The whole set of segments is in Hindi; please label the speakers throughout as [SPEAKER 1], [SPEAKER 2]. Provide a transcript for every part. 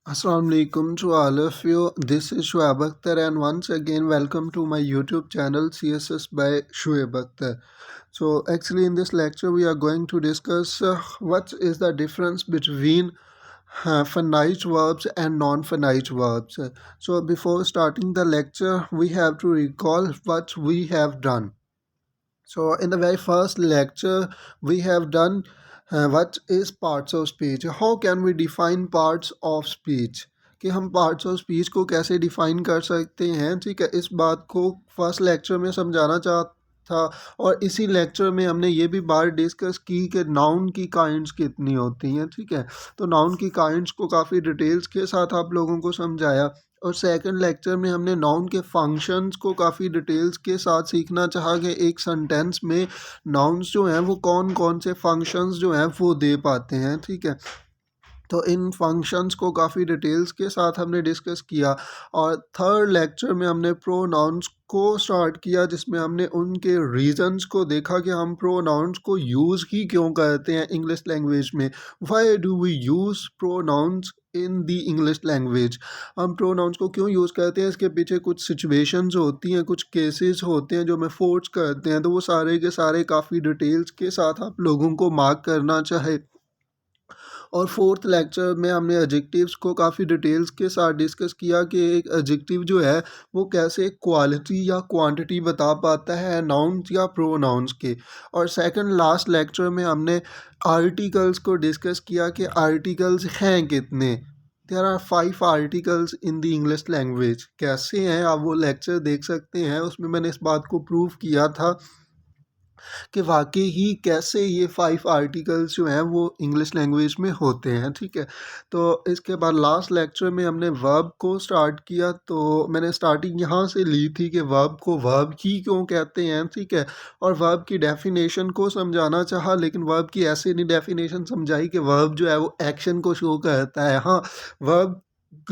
[SPEAKER 1] Assalamu alaikum to all of you. This is Shoaib Akhtar, and once again, welcome to my YouTube channel CSS by Shoaib Akhtar. So, actually, in this lecture, we are going to discuss what is the difference between finite verbs and non-finite verbs. So, before starting the lecture, we have to recall what we have done. So, in the very first lecture, we have done what is parts of speech. How can we define parts of speech? कि हम पार्ट्स ऑफ स्पीच को कैसे डिफाइन कर सकते हैं, ठीक है। इस बात को फर्स्ट लेक्चर में समझाना चाह था। और इसी लेक्चर में हमने ये भी बात डिस्कस की कि नाउन की काइंड्स कितनी होती हैं, ठीक है। तो नाउन की काइंड्स को काफ़ी डिटेल्स के साथ आप लोगों को समझाया। और सेकंड लेक्चर में हमने नाउन के फंक्शंस को काफ़ी डिटेल्स के साथ सीखना चाहा कि एक सेंटेंस में नाउन्स जो हैं वो कौन कौन से फंक्शंस जो हैं वो दे पाते हैं, ठीक है। तो इन फंक्शंस को काफ़ी डिटेल्स के साथ हमने डिस्कस किया। और थर्ड लेक्चर में हमने प्रोनाउंस को स्टार्ट किया, जिसमें हमने उनके रीजंस को देखा कि हम प्रोनाउंस को यूज़ ही क्यों करते हैं इंग्लिश लैंग्वेज में। Why do we use pronouns in the English language. हम प्रोनाउंस को क्यों यूज़ करते हैं, इसके पीछे कुछ सिचुएशंस होती हैं, कुछ केसेस होते हैं जो हमें फोर्स करते हैं। तो वो सारे के सारे काफ़ी डिटेल्स के साथ आप लोगों को मार्क करना चाहे। और फोर्थ लेक्चर में हमने एडजेक्टिव्स को काफ़ी डिटेल्स के साथ डिस्कस किया कि एक एडजेक्टिव जो है वो कैसे क्वालिटी या क्वांटिटी बता पाता है नाउन्स या प्रोनाउंस के। और सेकंड लास्ट लेक्चर में हमने आर्टिकल्स को डिस्कस किया कि आर्टिकल्स हैं कितने। There are 5 articles in the English language. कैसे हैं आप वो लेक्चर देख सकते हैं, उसमें मैंने इस बात को प्रूव किया था कि वाकई ही कैसे ये 5 आर्टिकल्स जो हैं वो इंग्लिश लैंग्वेज में होते हैं, ठीक है। तो इसके बाद लास्ट लेक्चर में हमने वर्ब को स्टार्ट किया। तो मैंने स्टार्टिंग यहाँ से ली थी कि वर्ब को वर्ब ही क्यों कहते हैं, ठीक है। और वर्ब की डेफिनेशन को समझाना चाहा, लेकिन वर्ब की ऐसे नहीं डेफिनेशन समझाई कि वर्ब जो है वो एक्शन को शो करता है। हाँ, वर्ब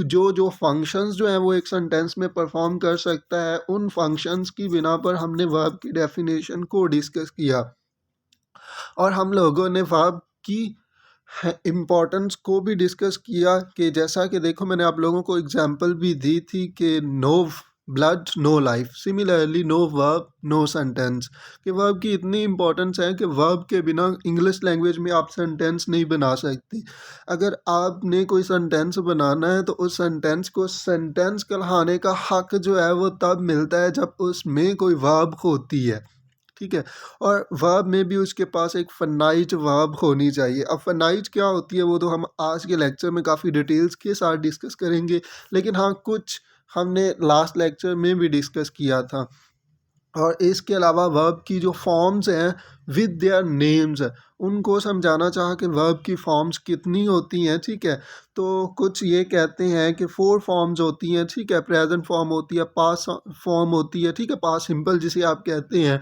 [SPEAKER 1] जो जो फंक्शंस जो हैं वो एक सेंटेंस में परफॉर्म कर सकता है, उन फंक्शंस की बिना पर हमने वर्ब की डेफिनेशन को डिस्कस किया। और हम लोगों ने वर्ब की इम्पोर्टेंस को भी डिस्कस किया कि जैसा कि देखो मैंने आप लोगों को एग्जांपल भी दी थी कि no blood no life, similarly no verb no sentence. कि वर्ब की इतनी इम्पोर्टेंस है कि वर्ब के बिना इंग्लिश लैंग्वेज में आप सेंटेंस नहीं बना सकते। अगर आपने कोई सेंटेंस बनाना है तो उस सेंटेंस को सेंटेंस कहलाने का हक जो है वो तब मिलता है जब उसमें कोई वर्ब होती है, ठीक है। और वर्ब में भी उसके पास एक फ़नाइट वर्ब होनी चाहिए। अब फ़नाइट क्या होती है वो तो हम आज के लेक्चर में काफ़ी डिटेल्स के साथ डिस्कस करेंगे, लेकिन हाँ कुछ हमने लास्ट लेक्चर में भी डिस्कस किया था। और इसके अलावा वर्ब की जो फॉर्म्स हैं विद देयर नेम्स, उनको समझाना चाहा कि वर्ब की फॉर्म्स कितनी होती हैं, ठीक है। तो कुछ ये कहते हैं कि 4 फॉर्म्स होती हैं, ठीक है। प्रेजेंट फॉर्म होती है, पास्ट फॉर्म होती है, ठीक है, पास्ट सिंपल जिसे आप कहते हैं,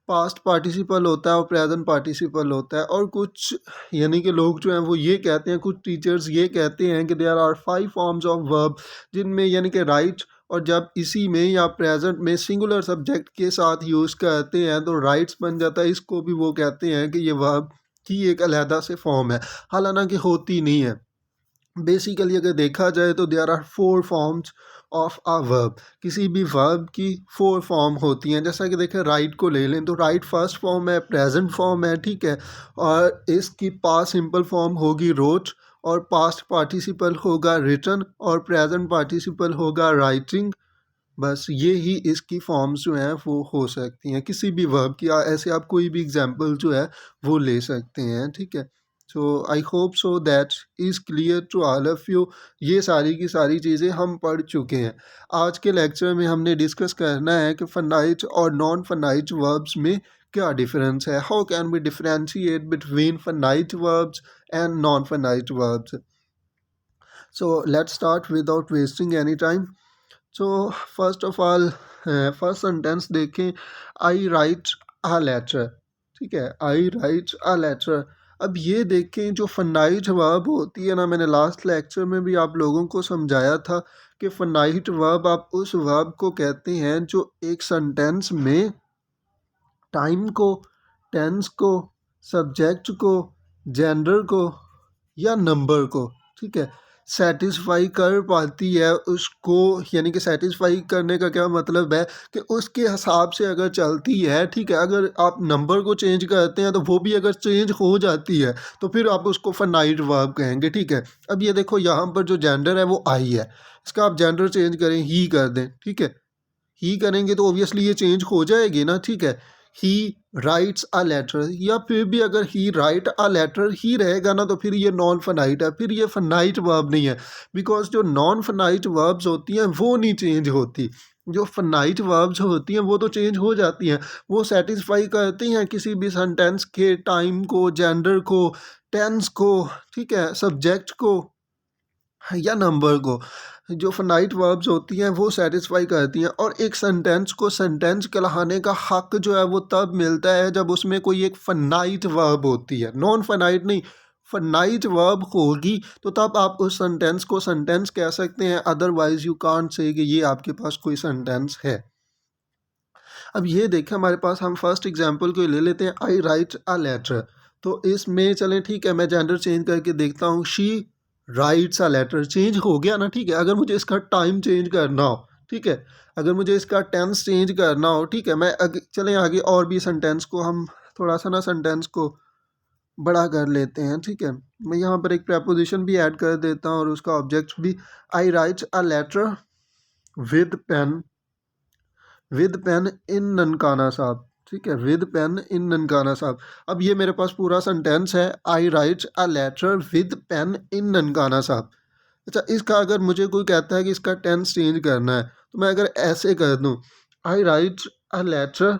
[SPEAKER 1] पास्ट पार्टिसिपल होता है और प्रेजेंट पार्टिसिपल होता है। और कुछ यानी कि लोग जो हैं वो ये कहते हैं, कुछ टीचर्स ये कहते हैं कि there are 5 forms of verb, जिनमें यानी कि राइट, और जब इसी में या प्रेजेंट में सिंगुलर सब्जेक्ट के साथ यूज़ करते हैं तो राइट्स बन जाता है। इसको भी वो कहते हैं कि ये वर्ब की एक अलहदा से फॉर्म है, हालांकि होती नहीं है। बेसिकली अगर देखा जाए तो there are 4 forms of a verb. किसी भी वर्ब की 4 फॉर्म होती हैं। जैसा कि देखें राइट को ले लें तो राइट फर्स्ट फॉर्म है, प्रेजेंट फॉर्म है, ठीक है। और इसकी पास्ट सिंपल फॉर्म होगी रोट, और पास्ट पार्टिसिपल होगा रिटन, और प्रेजेंट पार्टिसिपल होगा राइटिंग। बस ये ही इसकी फॉर्म्स जो हैं वो हो सकती हैं किसी भी वर्ब की। ऐसे आप कोई भी एग्जांपल जो है वो ले सकते हैं, ठीक है। So I hope so that is clear to all of you. ये सारी की सारी चीज़ें हम पढ़ चुके हैं। आज के लेक्चर में हमने डिस्कस करना है कि फनाइट और नॉन फनाइट वर्ब्स में क्या डिफरेंस है। How can we differentiate between finite verbs and non finite verbs. So let's start without wasting any time. So first of all first sentence देखें, आई राइट अ लेटर, ठीक है। I write a letter. अब ये देखें जो फनाइट वर्ब होती है ना, मैंने लास्ट लेक्चर में भी आप लोगों को समझाया था कि फनाइट वर्ब आप उस वर्ब को कहते हैं जो एक सेंटेंस में टाइम को, टेंस को, सब्जेक्ट को, जेंडर को या नंबर को, ठीक है, सेटिस्फाई कर पाती है उसको, यानी कि सेटिस्फाई करने का क्या मतलब है कि उसके हिसाब से अगर चलती है, ठीक है। अगर आप नंबर को चेंज करते हैं तो वो भी अगर चेंज हो जाती है तो फिर आप उसको फाइनाइट वर्ब कहेंगे, ठीक है। अब ये देखो यहाँ पर जो जेंडर है वो आई है, इसका आप जेंडर चेंज करें, ही कर दें, ठीक है। ही करेंगे तो ऑब्वियसली ये चेंज हो जाएगी ना, ठीक है। ही राइट्स अ लेटर, या फिर भी अगर ही राइट अ लेटर ही रहेगा ना तो फिर ये नॉन फनाइट है, फिर ये फनाइट वर्ब नहीं है। बिकॉज जो नॉन फनाइट वर्ब्स होती हैं वो नहीं चेंज होती, जो फनाइट वर्ब्स होती हैं वो तो चेंज हो जाती हैं। वो सेटिस्फाई करती हैं किसी भी सेंटेंस के टाइम को, जेंडर को, टेंस को, ठीक है, सब्जेक्ट को या नंबर को। जो फाइनाइट वर्ब्स होती हैं वो सेटिस्फाई करती हैं, और एक सेंटेंस को सेंटेंस कहलाने का हक जो है वो तब मिलता है जब उसमें कोई एक फाइनाइट वर्ब होती है, नॉन फाइनाइट नहीं। फाइनाइट वर्ब होगी तो तब आप उस सेंटेंस को सेंटेंस कह सकते हैं, अदरवाइज यू कांट से कि ये आपके पास कोई सेंटेंस है। अब ये देखें हमारे पास, हम फर्स्ट एग्जांपल को ले लेते हैं, आई राइट अ लेटर। तो इसमें चलें, ठीक है, मैं जेंडर चेंज करके देखता हूँ, she writes a letter, change हो गया ना, ठीक है। अगर मुझे इसका टाइम चेंज करना हो, ठीक है, अगर मुझे इसका टेंस चेंज करना हो, ठीक है, मैं चलें आगे और भी सेंटेंस को हम थोड़ा सा ना सेंटेंस को बड़ा कर लेते हैं, ठीक है। मैं यहाँ पर एक प्रपोजिशन भी ऐड कर देता हूँ और उसका ऑब्जेक्ट भी, I write a letter with pen in Nankana Sahib, ठीक है, विद पेन इन ननकाना साहब। अब ये मेरे पास पूरा सेंटेंस है, I write a letter with pen in Nankana Sahib. अच्छा, इसका अगर मुझे कोई कहता है कि इसका टेंस चेंज करना है तो मैं अगर ऐसे कर दूं, I write a letter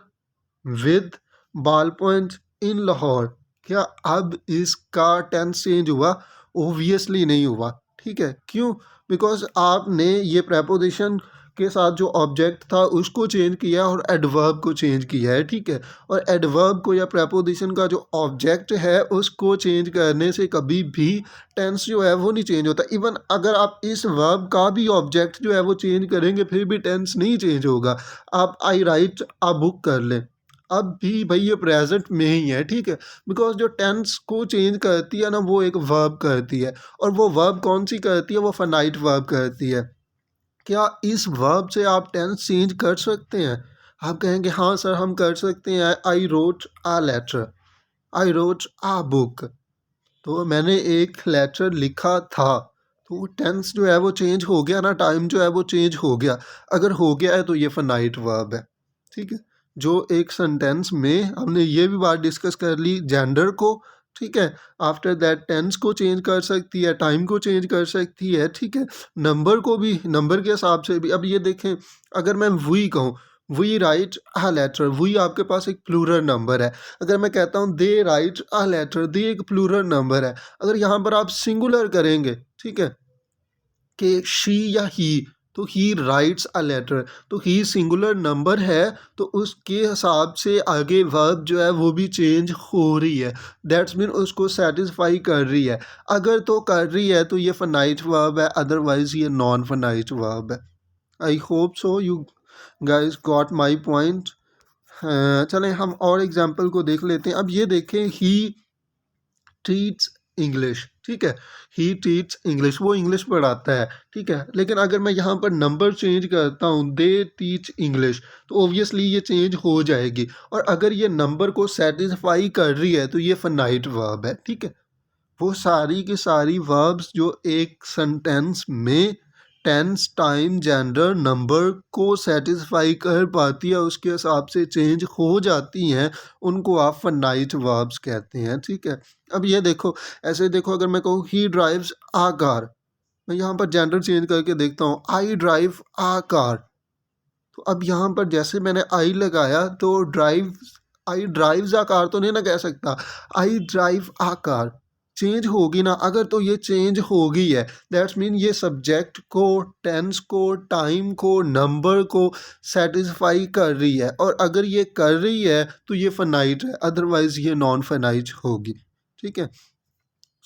[SPEAKER 1] with ball point in Lahore, क्या अब इसका टेंस चेंज हुआ? ओबियसली नहीं हुआ, ठीक है। क्यों? बिकॉज आपने ये प्रपोजिशन के साथ जो ऑब्जेक्ट था उसको चेंज किया और एडवर्ब को चेंज किया है, ठीक है। और एडवर्ब को या प्रपोजिशन का जो ऑब्जेक्ट है उसको चेंज करने से कभी भी टेंस जो है वो नहीं चेंज होता। इवन अगर आप इस वर्ब का भी ऑब्जेक्ट जो है वो चेंज करेंगे फिर भी टेंस नहीं चेंज होगा। आप आई राइट अ बुक कर लें, अब भी भाई ये प्रेजेंट में ही है, ठीक है। बिकॉज जो टेंस को चेंज करती है ना वो एक वर्ब करती है, और वो वर्ब कौन सी करती है? वो फाइनाइट वर्ब करती है। क्या इस वर्ब से आप टेंस चेंज कर सकते हैं? आप कहेंगे हाँ सर हम कर सकते हैं, I wrote a letter, I wrote a book, तो मैंने एक लेटर लिखा था, तो टेंस जो है वो चेंज हो गया ना, टाइम जो है वो चेंज हो गया। अगर हो गया है तो ये फाइनाइट वर्ब है, ठीक है। जो एक सेंटेंस में हमने ये भी बात डिस्कस कर ली जेंडर को, ठीक है, आफ्टर दैट टेंस को चेंज कर सकती है, टाइम को चेंज कर सकती है, ठीक है, नंबर को भी, नंबर के हिसाब से भी। अब ये देखें, अगर मैं वी कहूँ, we write a letter, we आपके पास एक प्लूरल नंबर है। अगर मैं कहता हूँ दे राइट अ लेटर, दे एक प्लूरल नंबर है। अगर यहाँ पर आप सिंगुलर करेंगे, ठीक है, कि शी या ही, तो ही राइट्स अ लेटर, तो ही सिंगुलर नंबर है, तो उसके हिसाब से आगे वर्ब जो है वो भी चेंज हो रही है। दैट्स मीन उसको सेटिस्फाई कर रही है। अगर तो कर रही है तो ये फनाइट वर्ब है, अदरवाइज ये नॉन फनाइट वर्ब है। आई hope so you guys got my point. चलें हम और एग्जाम्पल को देख लेते हैं। अब ये देखें, ही टीच इंग्लिश, ठीक है, ही टीच इंग्लिश, वो इंग्लिश पढ़ाता है, ठीक है। लेकिन अगर मैं यहाँ पर नंबर चेंज करता हूँ, दे टीच इंग्लिश, तो ओबियसली ये चेंज हो जाएगी। और अगर ये नंबर को सेटिस्फाई कर रही है तो ये फाइनाइट वर्ब है, ठीक है। वो सारी की सारी वर्ब्स जो एक सेंटेंस में टेंस, टाइम, जेंडर, नंबर को सेटिस्फाई कर पाती है, उसके हिसाब से चेंज हो जाती हैं, उनको आप फाइनाइट वर्ब्स कहते हैं, ठीक है। अब ये देखो, ऐसे देखो, अगर मैं कहूँ ही ड्राइव्स आ कार, मैं यहाँ पर जेंडर चेंज करके देखता हूँ, आई ड्राइव आ कार। तो अब यहाँ पर जैसे मैंने आई लगाया तो drive, I drives a car तो नहीं ना कह सकता, I drive a car, change होगी ना। अगर तो ये चेंज हो गई है, दैट्स मीन ये सब्जेक्ट को, टेंस को, टाइम को, नंबर को सेटिस्फाई कर रही है, और अगर ये कर रही है तो ये फाइनाइट है, अदरवाइज ये नॉन फाइनाइट होगी, ठीक है।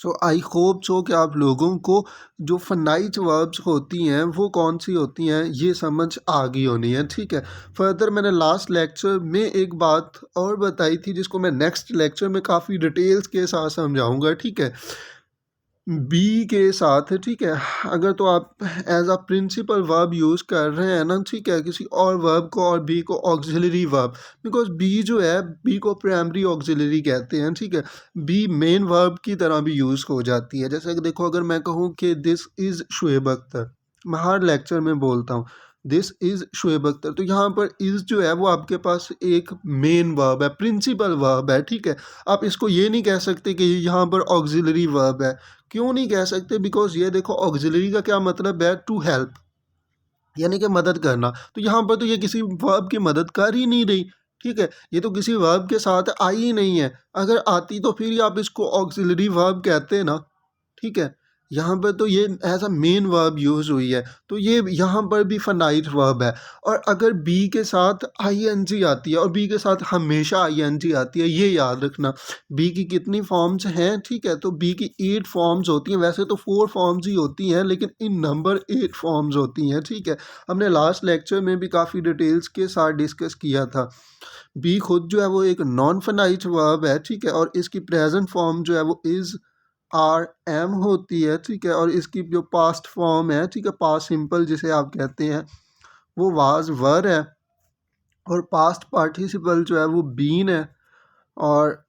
[SPEAKER 1] सो आई होप सो कि आप लोगों को जो फाइनाइट वर्ब्स होती हैं वो कौन सी होती हैं ये समझ आ गई होनी है, ठीक है। फर्दर मैंने लास्ट लेक्चर में एक बात और बताई थी जिसको मैं नेक्स्ट लेक्चर में काफ़ी डिटेल्स के साथ समझाऊंगा, ठीक है। बी के साथ, ठीक है, अगर तो आप as a principal verb use कर रहे हैं ना, ठीक है, किसी और वर्ब को और बी को ऑक्सिलरी वर्ब, बिकॉज बी जो है, बी को प्राइमरी ऑक्सिलरी कहते हैं, ठीक है, बी मेन वर्ब की तरह भी यूज़ हो जाती है। जैसे कि देखो, अगर मैं कहूँ कि दिस इज़ शुएब अख्तर, मैं हर लेक्चर में बोलता हूँ दिस इज़ शुएब अख्तर, तो यहाँ पर इज़ जो है वो आपके पास एक मेन वर्ब है, प्रिंसिपल वर्ब है, ठीक है। आप इसको ये नहीं कह सकते कि यहाँ पर ऑक्सिलरी वर्ब है। क्यों नहीं कह सकते? बिकॉज ये देखो, ऑक्सिलरी का क्या मतलब है? टू हेल्प, यानी कि मदद करना। तो यहाँ पर तो ये किसी वर्ब की मदद कर ही नहीं रही, ठीक है, ये तो किसी वर्ब के साथ आई ही नहीं है। अगर आती तो फिर ही आप इसको ऑक्सिलरी वर्ब कहते ना, ठीक है। यहाँ पर तो ये as a main verb use हुई है, तो ये यहाँ पर भी फाइनाइट वर्ब है। और अगर बी के साथ आईएनजी आती है, और बी के साथ हमेशा आईएनजी आती है, ये याद रखना। बी की कितनी फॉर्म्स हैं, ठीक है, तो बी की 8 फॉर्म्स होती हैं, वैसे तो 4 फॉर्म्स ही होती हैं, लेकिन इन नंबर 8 फॉर्म्स होती हैं, ठीक है। हमने लास्ट लेक्चर में भी काफ़ी डिटेल्स के साथ डिस्कस किया था। बी खुद जो है वो एक नॉन फाइनाइट वर्ब है, ठीक है, और इसकी प्रेजेंट फॉर्म जो है वो इज़ आर एम होती है, ठीक है, और इसकी जो पास्ट फॉर्म है, ठीक है, पास्ट सिंपल जिसे आप कहते हैं, वो वाज वर है। और पास्ट पार्टिसिपल जो है वो बीन है। और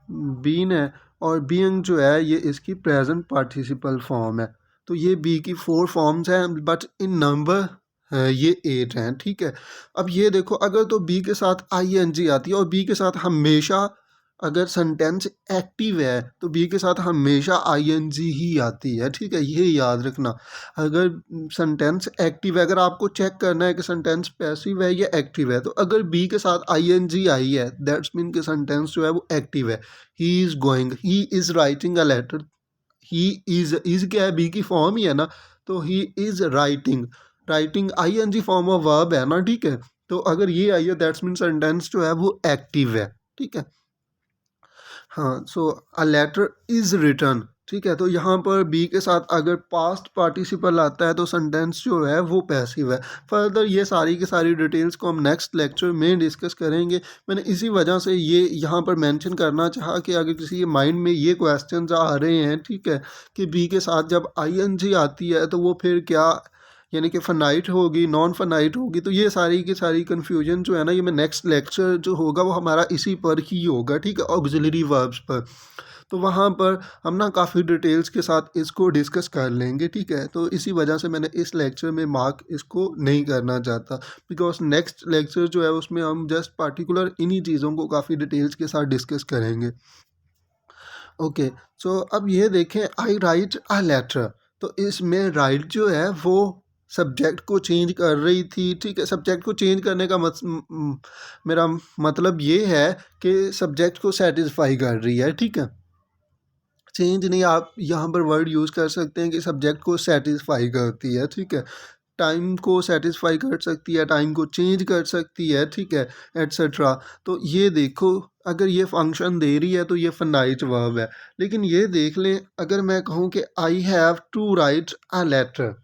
[SPEAKER 1] बीन है, और बीइंग जो है ये इसकी प्रेजेंट पार्टिसिपल फॉर्म है। तो ये बी की 4 फॉर्म्स हैं, बट इन नंबर ये 8 हैं, ठीक है। अब ये देखो, अगर तो बी के साथ आई एन जी आती है, और बी के साथ हमेशा, अगर सेंटेंस एक्टिव है तो बी के साथ हमेशा आई एन जी ही आती है, ठीक है, ये याद रखना। अगर सेंटेंस एक्टिव है, अगर आपको चेक करना है कि सेंटेंस पैसिव है या एक्टिव है, तो अगर बी के साथ आई एन जी आई है, दैट्स मीन कि सेंटेंस जो है वो एक्टिव है। He is going, he is writing a letter, he is क्या है? बी की फॉर्म ही है ना, तो he is writing, writing I N G form of verb है ना, ठीक है। तो अगर ये आई है, दैट्स मीन सेंटेंस जो है वो एक्टिव है, ठीक है। हाँ, सो अ लेटर इज रिटर्न, ठीक है, तो यहाँ पर बी के साथ अगर पास्ट पार्टिसिपल आता है तो सेंटेंस जो है वो पैसिव है। फर्दर ये सारी की सारी डिटेल्स को हम नेक्स्ट लेक्चर में डिस्कस करेंगे। मैंने इसी वजह से ये यहाँ पर मेंशन करना चाहा कि अगर किसी के माइंड में ये क्वेश्चंस आ रहे हैं, ठीक है, कि बी के साथ जब आईएनजी आती है तो वो फिर क्या, यानी कि फ़नाइट होगी, नॉन फ़नाइट होगी, तो ये सारी की सारी कन्फ्यूजन जो है ना, ये मैं नेक्स्ट लेक्चर जो होगा वो हमारा इसी पर ही होगा, ठीक है, ऑक्सिलरी वर्ब्स पर। तो वहाँ पर हम ना काफ़ी डिटेल्स के साथ इसको डिस्कस कर लेंगे, ठीक है। तो इसी वजह से मैंने इस लेक्चर में मार्क इसको नहीं करना चाहता, बिकॉज नेक्स्ट लेक्चर जो है उसमें हम जस्ट पार्टिकुलर इन्हीं चीज़ों को काफ़ी डिटेल्स के साथ डिस्कस करेंगे। ओके, सो अब ये देखें, आई राइट अ लेटर, तो इसमें राइट जो है वो सब्जेक्ट को चेंज कर रही थी, ठीक है। सब्जेक्ट को चेंज करने का मेरा मतलब ये है कि सब्जेक्ट को सेटिस्फाई कर रही है, ठीक है। चेंज नहीं, आप यहाँ पर वर्ड यूज़ कर सकते हैं कि सब्जेक्ट को सेटिस्फाई करती है, ठीक है। टाइम को सेटिस्फाई कर सकती है, टाइम को चेंज कर सकती है, ठीक है, एट्सेट्रा। तो ये देखो, अगर ये फंक्शन दे रही है तो ये फाइनाइट वर्ब है। लेकिन ये देख लें, अगर मैं कहूँ कि I have to write a letter,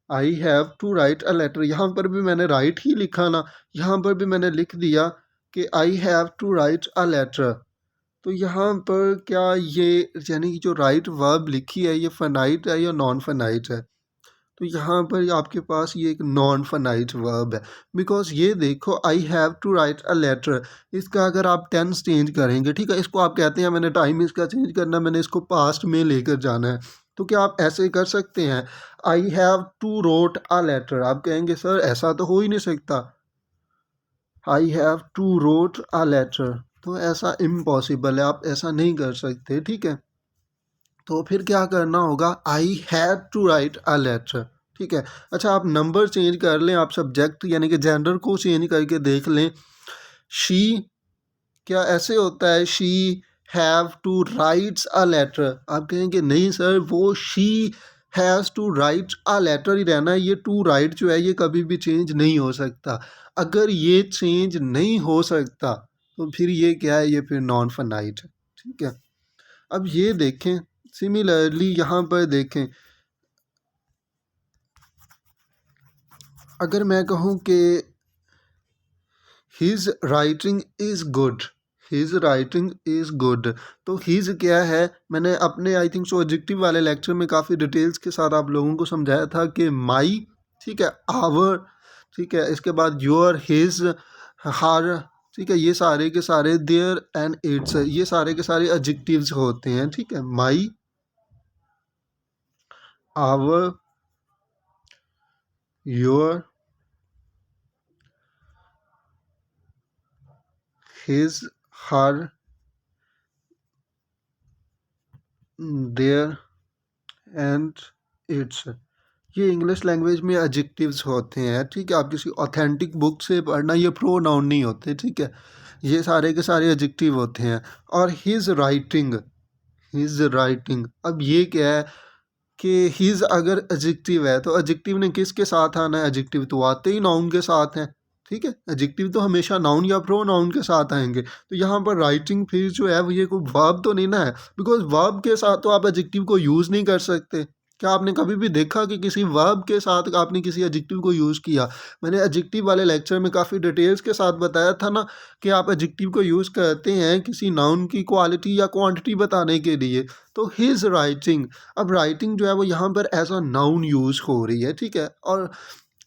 [SPEAKER 1] I have to write a letter, यहाँ पर भी मैंने राइट ही लिखा ना, यहाँ पर भी मैंने लिख दिया कि I have to write a letter. तो यहाँ पर क्या ये, यानी कि जो राइट वर्ब लिखी है ये फाइनाइट है या नॉन फाइनाइट है? तो यहाँ पर आपके पास ये एक नॉन फाइनाइट वर्ब है, बिकॉज ये देखो, I have to write a letter, इसका अगर आप टेंस चेंज करेंगे, ठीक है, इसको आप कहते हैं मैंने टाइम इसका चेंज करना, मैंने इसको पास्ट में लेकर जाना है, तो क्या आप ऐसे कर सकते हैं? I have to wrote a letter, आप कहेंगे सर ऐसा तो हो ही नहीं सकता, I have to wrote a letter, तो ऐसा इम्पॉसिबल है, आप ऐसा नहीं कर सकते, ठीक है। तो फिर क्या करना होगा? I had to write a letter, ठीक है। अच्छा, आप नंबर चेंज कर लें, आप सब्जेक्ट यानी कि जेंडर को चेंज करके देख लें। शी, क्या ऐसे होता है? She have to writes a letter, आप कहेंगे नहीं सर, वो she has to write a letter ही रहना है, ये टू राइट जो है ये कभी भी चेंज नहीं हो सकता। अगर ये चेंज नहीं हो सकता तो फिर ये क्या है? ये फिर नॉन फाइनाइट है, ठीक है। अब ये देखें, सिमिलरली यहाँ पर देखें, अगर मैं कहूँ कि his writing is good, his writing is good. तो हिज क्या है, मैंने अपने आई थिंक सो एडजेक्टिव वाले लेक्चर में काफ़ी डिटेल्स के साथ आप लोगों को समझाया था कि माई, ठीक है, आवर, ठीक है, इसके बाद योर, हिज, हर, ठीक है, ये सारे के सारे, देयर एंड इट्स, ये सारे के सारे एडजेक्टिव्स होते हैं, ठीक है। My, our, your, his, her, their and its, ये इंग्लिश लैंग्वेज में एडजेक्टिव्स होते हैं, ठीक है। आप किसी ऑथेंटिक बुक से पढ़ना, ये प्रोनाउन नहीं होते, ठीक है, ये सारे के सारे एडजेक्टिव होते हैं। और हिज राइटिंग, हिज राइटिंग, अब ये क्या है कि हिज अगर एडजेक्टिव है तो एडजेक्टिव ने किसके साथ आना है, एडजेक्टिव तो आते ही नाउन के साथ हैं, ठीक है, एडजेक्टिव तो हमेशा नाउन या प्रोनाउन के साथ आएंगे। तो यहाँ पर राइटिंग फिर जो है वो ये कोई वर्ब तो नहीं ना है, बिकॉज वर्ब के साथ तो आप एडजेक्टिव को यूज़ नहीं कर सकते। क्या आपने कभी भी देखा कि किसी वर्ब के साथ आपने किसी एडजेक्टिव को यूज़ किया? मैंने एडजेक्टिव वाले लेक्चर में काफ़ी डिटेल्स के साथ बताया था ना कि आप एडजेक्टिव को यूज़ करते हैं किसी नाउन की क्वालिटी या क्वांटिटी बताने के लिए। तो हिज राइटिंग, अब राइटिंग जो है वो यहाँ पर एज अ नाउन यूज़ हो रही है, ठीक है। और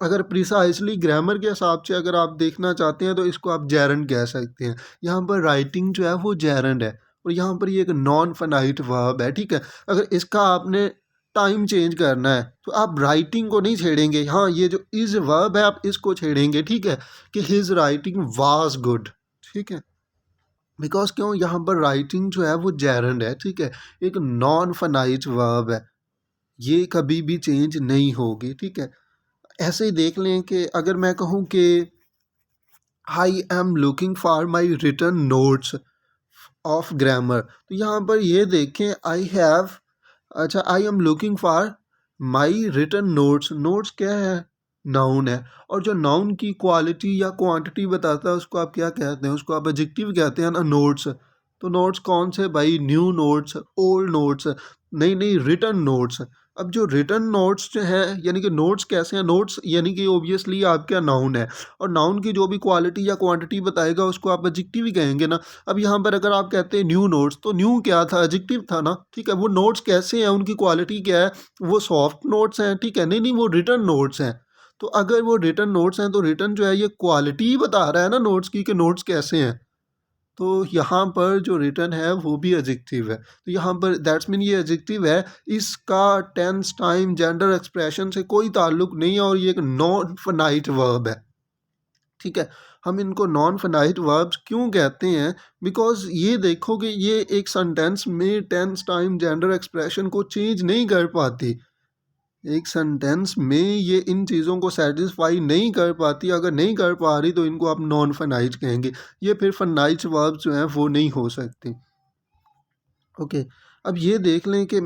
[SPEAKER 1] अगर प्रिसाइसली ग्रामर के हिसाब से अगर आप देखना चाहते हैं तो इसको आप जेरंड कह सकते हैं। यहाँ पर राइटिंग जो है वो जेरंड है और यहाँ पर ये एक नॉन फाइनाइट वर्ब है, ठीक है। अगर इसका आपने टाइम चेंज करना है तो आप राइटिंग को नहीं छेड़ेंगे, हाँ ये जो इज वर्ब है आप इसको छेड़ेंगे, ठीक है, कि हिज राइटिंग वाज गुड, ठीक है। बिकॉज क्यों, यहाँ पर राइटिंग जो है वो जेरंड है, ठीक है, एक नॉन फाइनाइट वर्ब है, ये कभी भी चेंज नहीं होगी, ठीक है। ऐसे ही देख लें कि अगर मैं कहूँ कि I am looking for my return notes of grammar, तो यहाँ पर ये देखें आई हैव, अच्छा I am looking for my return notes, notes क्या है, नाउन है। और जो नाउन की क्वालिटी या क्वांटिटी बताता है उसको आप क्या कहते हैं, उसको आप एडजेक्टिव कहते हैं ना, नोट्स। तो नोट्स कौन से भाई, न्यू नोट्स, ओल्ड नोट्स, नहीं नहीं रिटर्न नोट्स। अब जो रिटर्न नोट्स जो है यानी कि नोट्स कैसे हैं, नोट्स यानी कि ओबियसली आपका नाउन है और नाउन की जो भी क्वालिटी या क्वांटिटी बताएगा उसको आप एडजेक्टिव ही कहेंगे ना। अब यहाँ पर अगर आप कहते हैं न्यू नोट्स, तो न्यू क्या था, एडजेक्टिव था ना, ठीक है। वो नोट्स कैसे हैं, उनकी क्वालिटी क्या है, वो सॉफ्ट नोट्स हैं, ठीक है, नहीं नहीं वो रिटर्न नोट्स हैं। तो अगर वो रिटर्न नोट्स हैं तो रिटर्न जो है ये क्वालिटी ही बता रहा है ना नोट्स की, कि नोट्स कैसे हैं। तो यहाँ पर जो रिटर्न है वो भी एडजेक्टिव है, तो यहाँ पर दैट्स मीन ये एडजेक्टिव है, इसका टेंस, टाइम, जेंडर, एक्सप्रेशन से कोई ताल्लुक नहीं है और ये एक नॉन फाइनाइट वर्ब है, ठीक है। हम इनको नॉन फाइनाइट वर्ब्स क्यों कहते हैं, बिकॉज ये देखो कि ये एक सेंटेंस में टेंस, टाइम, जेंडर, एक्सप्रेशन को चेंज नहीं कर पाती, एक सेंटेंस में ये इन चीज़ों को सेटिस्फाई नहीं कर पाती। अगर नहीं कर पा रही तो इनको आप नॉन फाइनाइट कहेंगे, ये फिर फाइनाइट वर्ब जो हैं वो नहीं हो सकते। ओके, अब ये देख लें कि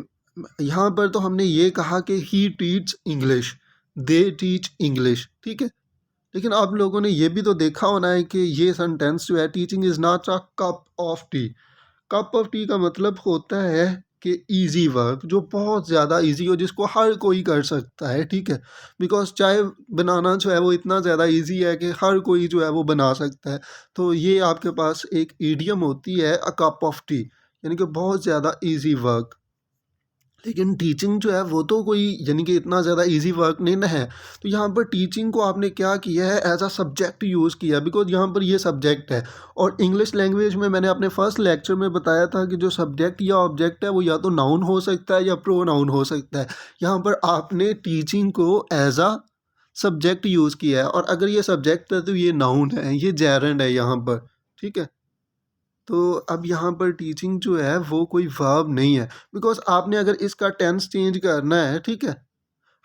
[SPEAKER 1] यहाँ पर तो हमने ये कहा कि he teach English, they teach English, ठीक है। लेकिन आप लोगों ने ये भी तो देखा होना है कि ये सेंटेंस जो है, teaching is not a cup of T. Cup of T का मतलब होता है कि इजी वर्क, जो बहुत ज़्यादा इजी हो, जिसको हर कोई कर सकता है, ठीक है। बिकॉज चाय बनाना जो है वो इतना ज़्यादा इजी है कि हर कोई जो है वो बना सकता है। तो ये आपके पास एक ईडियम होती है अ कप ऑफ टी, यानी कि बहुत ज़्यादा इजी वर्क। लेकिन टीचिंग जो है वो तो कोई यानी कि इतना ज़्यादा इजी वर्क नहीं ना है। तो यहाँ पर टीचिंग को आपने क्या किया है, एज अ सब्जेक्ट यूज़ किया, बिकॉज यहाँ पर ये सब्जेक्ट है। और इंग्लिश लैंग्वेज में मैंने अपने फर्स्ट लेक्चर में बताया था कि जो सब्जेक्ट या ऑब्जेक्ट है वो या तो नाउन हो सकता है या प्रोनाउन हो सकता है। यहाँ पर आपने टीचिंग को एज अ सब्जेक्ट यूज़ किया है और अगर ये सब्जेक्ट है तो ये नाउन है, ये जेरंड है यहाँ पर, ठीक है। तो अब यहाँ पर टीचिंग जो है वो कोई वर्ब नहीं है, बिकॉज आपने अगर इसका टेंस चेंज करना है, ठीक है,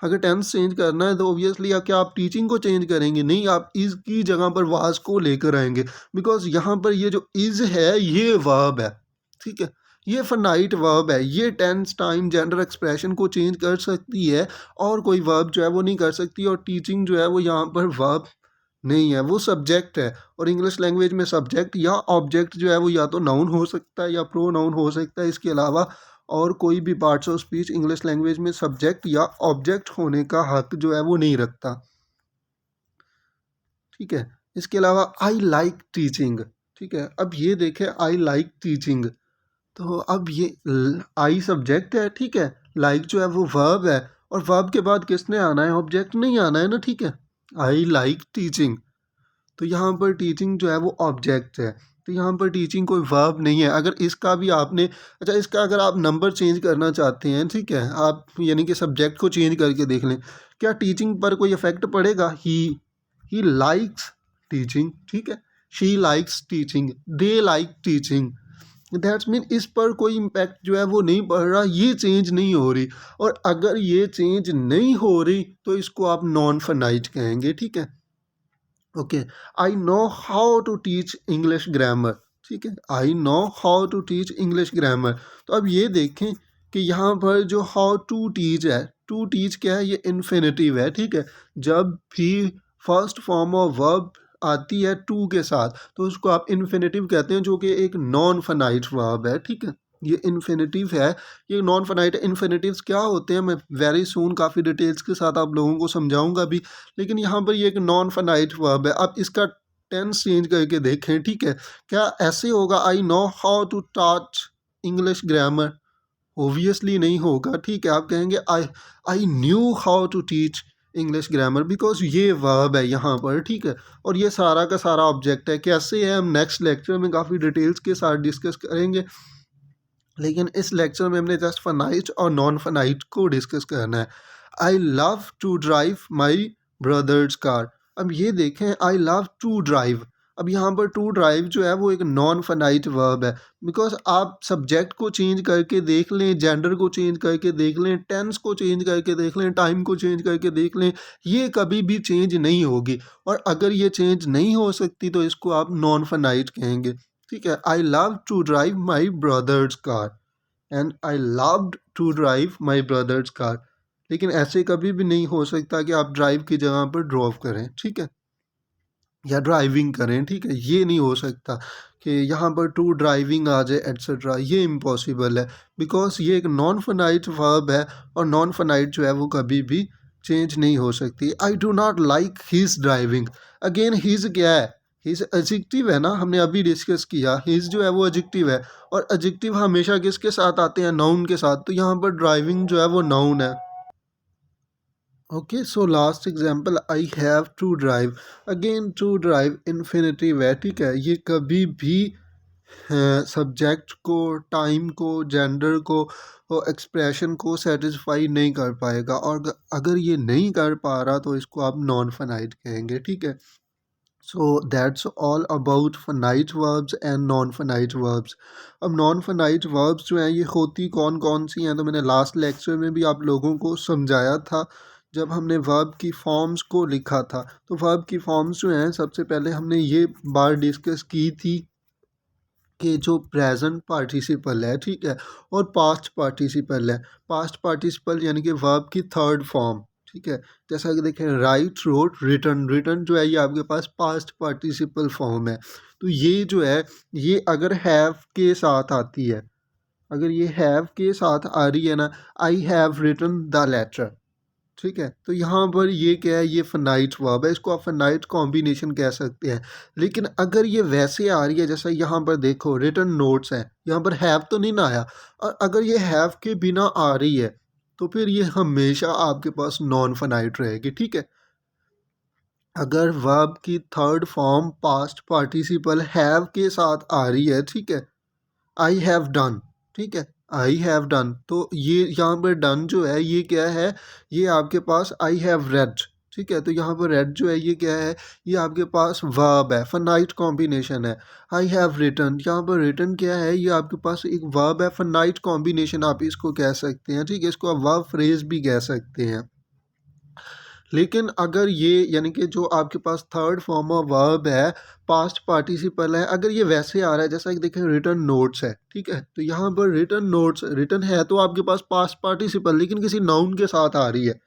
[SPEAKER 1] अगर टेंस चेंज करना है तो ऑब्वियसली क्या आप टीचिंग को चेंज करेंगे, नहीं, आप इज़ की जगह पर वाज को लेकर आएंगे। बिकॉज यहाँ पर ये जो इज़ है ये वर्ब है, ठीक है, ये फाइनाइट वर्ब है, ये टेंस, टाइम, जेंडर, एक्सप्रेशन को चेंज कर सकती है और कोई वर्ब जो है वो नहीं कर सकती। और टीचिंग जो है वो यहाँ पर वर्ब नहीं है, वो सब्जेक्ट है। और इंग्लिश लैंग्वेज में सब्जेक्ट या ऑब्जेक्ट जो है वो या तो नाउन हो सकता है या प्रोनाउन हो सकता है, इसके अलावा और कोई भी parts of speech English language में सब्जेक्ट या ऑब्जेक्ट होने का हक जो है वो नहीं रखता, ठीक है। इसके अलावा आई लाइक टीचिंग, ठीक है। अब ये देखें आई लाइक टीचिंग, तो अब ये आई सब्जेक्ट है, ठीक है, लाइक जो है वो वर्ब है, और वर्ब के बाद किसने आना है, ऑब्जेक्ट नहीं आना है ना, ठीक है। आई लाइक टीचिंग, तो यहाँ पर टीचिंग जो है वो ऑब्जेक्ट है, तो यहाँ पर टीचिंग कोई वर्ब नहीं है। अगर इसका भी आपने, अच्छा इसका अगर आप नंबर चेंज करना चाहते हैं, ठीक है, आप यानी कि सब्जेक्ट को चेंज करके देख लें, क्या टीचिंग पर कोई इफेक्ट पड़ेगा। ही लाइक्स टीचिंग, ठीक है, she likes teaching, they like teaching, that's mean इस पर कोई इम्पैक्ट जो है वो नहीं पड़ रहा, ये चेंज नहीं हो रही। और अगर ये चेंज नहीं हो रही तो इसको आप नॉन फाइनाइट कहेंगे, ठीक है। Okay, I know how to teach English grammar, ठीक है, I know how to teach English grammar. तो अब ये देखें कि यहाँ पर जो हाउ टू टीच है, टू टीच क्या है, ये इन्फिनेटिव है, ठीक है। जब भी फर्स्ट फॉर्म ऑफ वर्ब आती है टू के साथ तो उसको आप इन्फिनेटिव कहते हैं, जो कि एक नॉन फाइनाइट वर्ब है, ठीक है। ये इन्फिनेटिव है, ये नॉन फाइनाइट। इन्फिनेटिव्स क्या होते हैं मैं वेरी सून काफ़ी डिटेल्स के साथ आप लोगों को समझाऊंगा भी, लेकिन यहाँ पर ये एक नॉन फाइनाइट वर्ब है। अब इसका टेंस चेंज करके देखें, ठीक है, क्या ऐसे होगा I know how to taught English grammar, obviously नहीं होगा, ठीक है। आप कहेंगे I I knew how to teach English grammar, because ये वर्ब है यहाँ पर, ठीक है, और ये सारा का सारा ऑब्जेक्ट है। कैसे है हम नेक्स्ट लेक्चर में काफ़ी डिटेल्स के साथ डिस्कस करेंगे, लेकिन इस लेक्चर में हमने जस्ट फनाइट और नॉन फनाइट को डिस्कस करना है। I love to drive my brother's car, अब ये देखें आई लव टू ड्राइव, अब यहाँ पर टू ड्राइव जो है वो एक नॉन फनाइट वर्ब है, बिकॉज आप सब्जेक्ट को चेंज करके देख लें, जेंडर को चेंज करके देख लें, टेंस को चेंज करके देख लें, टाइम को चेंज करके देख लें, ये कभी भी चेंज नहीं होगी। और अगर ये चेंज नहीं हो सकती तो इसको आप नॉन फनाइट कहेंगे, ठीक है। I love to drive my brother's car and I loved to drive my brother's car, लेकिन ऐसे कभी भी नहीं हो सकता कि आप ड्राइव की जगह पर ड्रॉप करें, ठीक है, या ड्राइविंग करें, ठीक है, ये नहीं हो सकता कि यहाँ पर टू ड्राइविंग आ जाए एट्सेट्रा, ये इम्पॉसिबल है, बिकॉज ये एक नॉन फनाइट वर्ब है, और नॉन फनाइट जो है वो कभी भी चेंज नहीं हो सकती। I do not like his driving, again his क्या है, हीज एडजेक्टिव है ना, हमने अभी डिस्कस किया, हीज जो है वो एडजेक्टिव है, और एडजेक्टिव हमेशा किसके साथ आते हैं, नाउन के साथ, तो यहाँ पर ड्राइविंग जो है वो नाउन है। Okay, so last example I have to drive, again to drive infinitive है, ठीक है, ये कभी भी सब्जेक्ट को, टाइम को, जेंडर को और एक्सप्रेशन को सेटिस्फाई नहीं कर पाएगा, और अगर ये नहीं कर पा रहा तो इसको आप नॉन फाइनाइट कहेंगे, ठीक है। So that's all about finite verbs and non finite verbs. अब नॉन फाइनाइट वर्ब्स जो हैं ये होती कौन कौन सी हैं, तो मैंने लास्ट लेक्चर में भी आप लोगों को समझाया था जब हमने वर्ब की फॉर्म्स को लिखा था। तो वर्ब की फॉर्म्स जो हैं सबसे पहले हमने ये बार डिस्कस की थी कि जो प्रेजेंट पार्टिसिपल है, ठीक है, और पास्ट पार्टिसिपल है। पास्ट पार्टिसिपल यानी कि वर्ब की थर्ड फॉर्म, ठीक है, जैसा कि देखें राइट, रोट, रिटर्न, रिटर्न जो है ये आपके पास पास्ट पार्टिसिपल फॉर्म है। तो ये जो है ये अगर हैव के साथ आती है, अगर ये हैव के साथ आ रही है ना, I have written the letter, ठीक है, तो यहाँ पर ये क्या है, ये फनाइट वर्ब है, इसको आप फनाइट कॉम्बिनेशन कह सकते हैं। लेकिन अगर ये वैसे आ रही है जैसा यहाँ पर देखो रिटन नोट्स है, यहाँ पर हैव तो नहीं ना आया, और अगर ये हैव के बिना आ रही है तो फिर ये हमेशा आपके पास नॉन फनाइट रहेगी, ठीक है। अगर वर्ब की third form past participle have के साथ आ रही है, ठीक है, आई हैव डन, ठीक है, आई हैव डन, तो ये यहाँ पर डन जो है ये क्या है, ये आपके पास आई हैव रेड, ठीक है, तो यहाँ पर रेड जो है ये क्या है, ये आपके पास वर्ब है, फनाइट कॉम्बिनेशन है। आई हैव रिटन, यहाँ पर रिटन क्या है, ये आपके पास एक वर्ब है, फनाइट कॉम्बिनेशन आप इसको कह सकते हैं, ठीक है, इसको आप वर्ब फ्रेज भी कह सकते हैं। लेकिन अगर ये यानी कि जो आपके पास थर्ड फॉर्म ऑफ वर्ब है, पास्ट पार्टिसिपल है, अगर ये वैसे आ रहा है जैसा कि देखें रिटर्न नोट्स है, ठीक है, तो यहाँ पर रिटर्न नोट्स, रिटर्न है तो आपके पास पास्ट पार्टिसिपल लेकिन किसी नाउन के साथ आ रही है,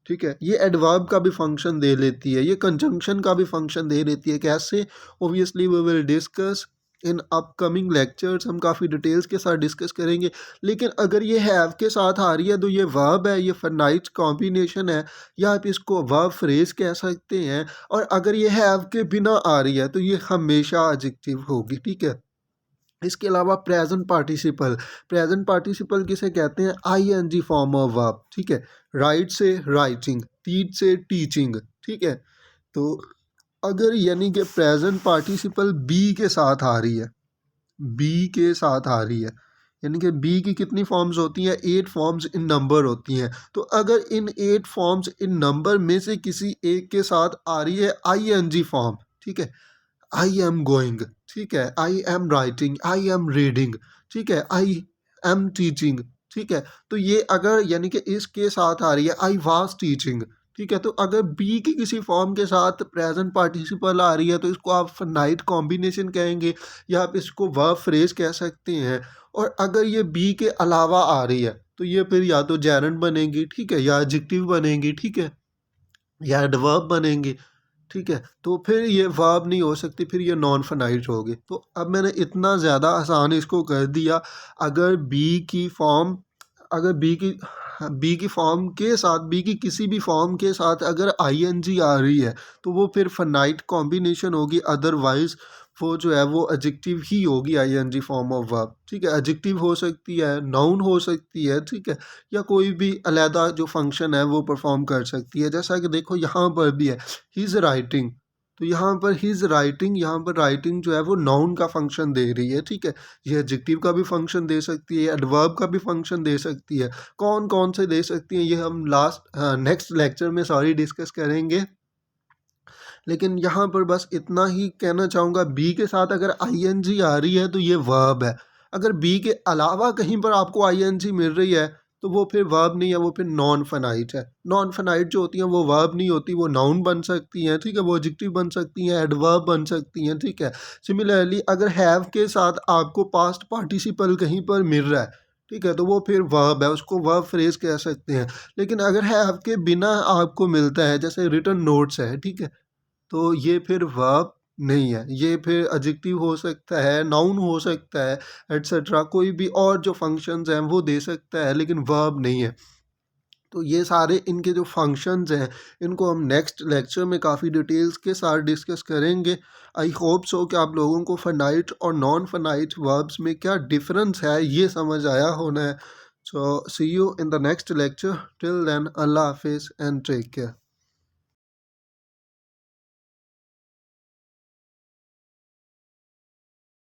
[SPEAKER 1] ठीक है, ये एडवर्ब का भी फंक्शन दे लेती है, ये कंजंक्शन का भी फंक्शन दे लेती है। कैसे, obviously we will discuss in upcoming lectures हम काफ़ी डिटेल्स के साथ डिस्कस करेंगे। लेकिन अगर ये हैव के साथ आ रही है तो ये वर्ब है, ये फाइनाइट कॉम्बिनेशन है, या आप इसको वर्ब फ्रेज कह सकते हैं। और अगर ये हैव के बिना आ रही है तो ये हमेशा एडजेक्टिव होगी, ठीक है। इसके अलावा प्रेजेंट पार्टिसिपल किसे कहते हैं? आईएनजी फॉर्म ऑफ वर्ब, ठीक है। राइट से राइटिंग, टीच से टीचिंग, ठीक है। तो अगर यानी कि प्रेजेंट पार्टिसिपल बी के साथ आ रही है, बी के साथ आ रही है, यानी कि बी की कितनी फॉर्म्स होती हैं? 8 फॉर्म्स इन नंबर होती हैं। तो अगर इन 8 फॉर्म्स इन नंबर में से किसी एक के साथ आ रही है आईएनजी फॉर्म, ठीक है, आई एम गोइंग, ठीक है, I am writing, I am reading, ठीक है, आई एम टीचिंग, ठीक है। तो ये अगर यानी कि इसके साथ आ रही है आई वाज टीचिंग, ठीक है। तो अगर बी की किसी फॉर्म के साथ प्रेजेंट पार्टिसिपल आ रही है तो इसको आप फाइनाइट कॉम्बिनेशन कहेंगे, या आप इसको वर्ब फ्रेज कह सकते हैं। और अगर ये बी के अलावा आ रही है तो ये फिर या तो जेरंड बनेगी, ठीक है, या एडजेक्टिव बनेगी, ठीक है, या एडवर्ब बनेंगे, ठीक है। तो फिर ये वर्ब नहीं हो सकती, फिर ये नॉन फाइनाइट होगी। तो अब मैंने इतना ज़्यादा आसान इसको कर दिया। अगर बी की फॉर्म अगर बी की फॉर्म के साथ, बी की किसी भी फॉर्म के साथ अगर आईएनजी आ रही है तो वो फिर फाइनाइट कॉम्बिनेशन होगी, अदरवाइज वो जो है वो एडजेक्टिव ही होगी, आईएनजी फॉर्म ऑफ वर्ब, ठीक है। एडजेक्टिव हो सकती है, नाउन हो सकती है, ठीक है, या कोई भी अलहदा जो फंक्शन है वो परफॉर्म कर सकती है। जैसा कि देखो यहाँ पर भी है ही इज़ राइटिंग, तो यहाँ पर ही इज़ राइटिंग, यहाँ पर राइटिंग जो है वो नाउन का फंक्शन दे रही है, ठीक है। ये एडजेक्टिव का भी फंक्शन दे सकती है, एडवर्ब का भी फंक्शन दे सकती है। कौन कौन से दे सकती हैं ये हम नेक्स्ट लेक्चर में डिस्कस करेंगे। लेकिन यहाँ पर बस इतना ही कहना चाहूँगा, बी के साथ अगर आईएनजी आ रही है तो ये वर्ब है। अगर बी के अलावा कहीं पर आपको आईएनजी मिल रही है तो वो फिर वर्ब नहीं है, वो फिर नॉन फाइनाइट है। नॉन फाइनाइट जो होती हैं वो वर्ब नहीं होती, वो नाउन बन सकती हैं, ठीक है, वो एडजेक्टिव बन सकती हैं, एडवर्ब बन सकती हैं, ठीक है। सिमिलरली अगर हैव के साथ आपको पास्ट पार्टिसिपल कहीं पर मिल रहा है, ठीक है, तो वो फिर वर्ब है, उसको वर्ब फ्रेज कह सकते हैं। लेकिन अगर हैव के बिना आपको मिलता है, जैसे रिटन नोट्स है, ठीक है, तो ये फिर वर्ब नहीं है, ये फिर एडजेक्टिव हो सकता है, नाउन हो सकता है, एटसेट्रा, कोई भी और जो फंक्शंस हैं वो दे सकता है, लेकिन वर्ब नहीं है। तो ये सारे इनके जो फंक्शंस हैं इनको हम नेक्स्ट लेक्चर में काफ़ी डिटेल्स के साथ डिस्कस करेंगे। आई होप सो कि आप लोगों को फाइनाइट और नॉन फाइनाइट वर्ब्स में क्या डिफरेंस है ये समझ आया होना है। So see you in the next lecture, till then अल्लाह हाफिज़ एंड टेक केयर।